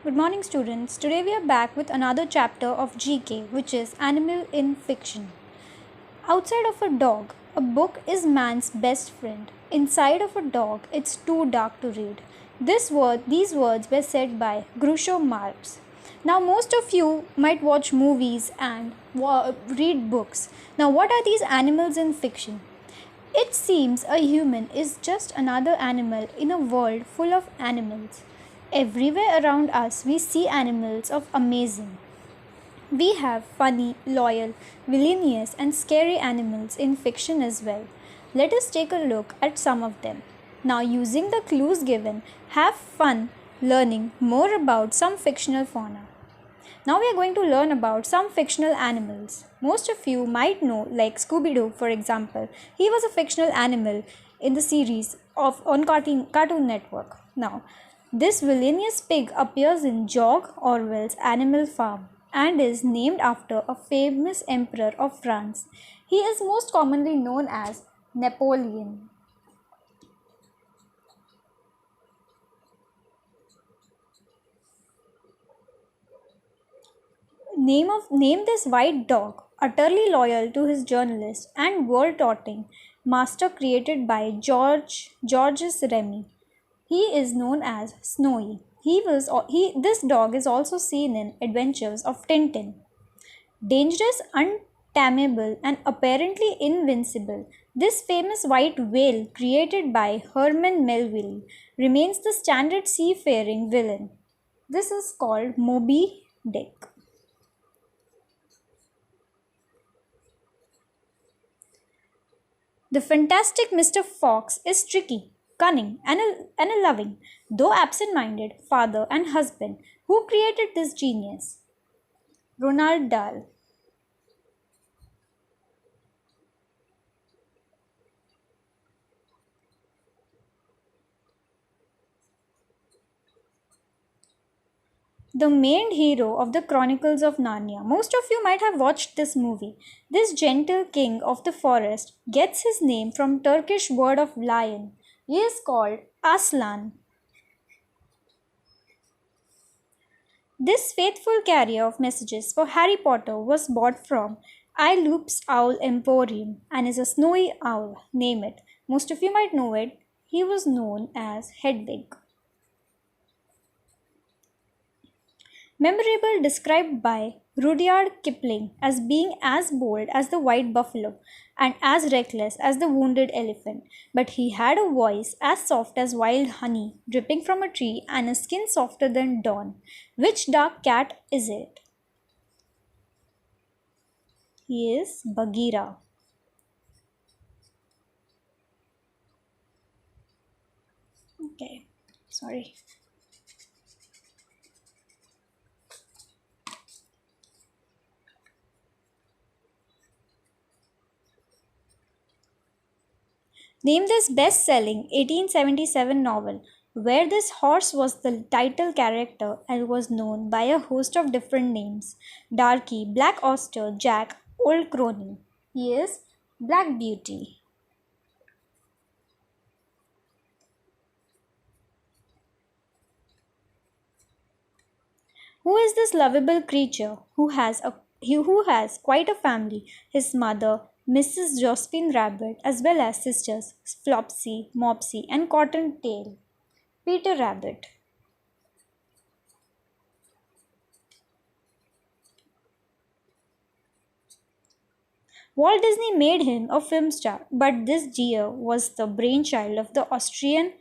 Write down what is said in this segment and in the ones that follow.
Good morning, students. Today we are back with another chapter of GK, which is Animal in Fiction. Outside of a dog, a book is man's best friend. Inside of a dog, it's too dark to read. These words were said by Groucho Marx. Now, most of you might watch movies and read books. Now, what are these animals in fiction? It seems a human is just another animal in a world full of animals. Everywhere around us, we see animals of amazing. We have funny, loyal, villainous, and scary animals in fiction as well. Let us take a look at some of them. Now, using the clues given, have fun learning more about some fictional fauna. Now we are going to learn about some fictional animals. Most of you might know, like Scooby Doo, for example. He was a fictional animal in the series on Cartoon Network. Now, this villainous pig appears in George Orwell's Animal Farm and is named after a famous emperor of France. He is most commonly known as Napoleon. Name this white dog, utterly loyal to his journalist and world-toting master created by Georges Remy. He is known as Snowy. This dog is also seen in Adventures of Tintin. Dangerous, untamable, and apparently invincible, this famous white whale created by Herman Melville remains the standard seafaring villain. This is called Moby Dick. The fantastic Mr. Fox is tricky, cunning, and a loving, though absent minded, father and husband who created this genius. Ronald Dahl. The main hero of the Chronicles of Narnia. Most of you might have watched this movie. This gentle king of the forest gets his name from Turkish word of lion. He is called Aslan. This faithful carrier of messages for Harry Potter was bought from Loop's Owl Emporium and is a snowy owl. Name it. Most of you might know it. He was known as Hedwig. Memorable described by Rudyard Kipling as being as bold as the white buffalo and as reckless as the wounded elephant, but he had a voice as soft as wild honey dripping from a tree and a skin softer than dawn. Which dark cat is it? He is Bagheera. Okay, sorry. Name this best selling 1877 novel where this horse was the title character and was known by a host of different names: Darky, Black Oyster, Jack, Old Crony. He is Black Beauty. Who is this lovable creature who has quite a family? His mother, Mrs. Josephine Rabbit, as well as sisters Flopsy, Mopsy, and Cottontail. Peter Rabbit. Walt Disney made him a film star, but this deer was the brainchild of the Austrian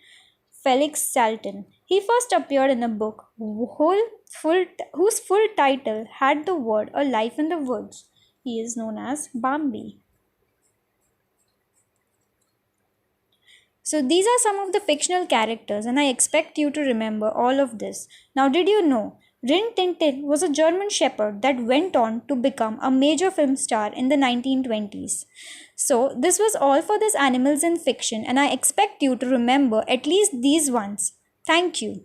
Felix Salten. He first appeared in a book whose full title had the word A Life in the Woods. He is known as Bambi. So these are some of the fictional characters, and I expect you to remember all of this. Now, did you know Rin Tin Tin was a German shepherd that went on to become a major film star in the 1920s? So, this was all for this animals in fiction, and I expect you to remember at least these ones. Thank you.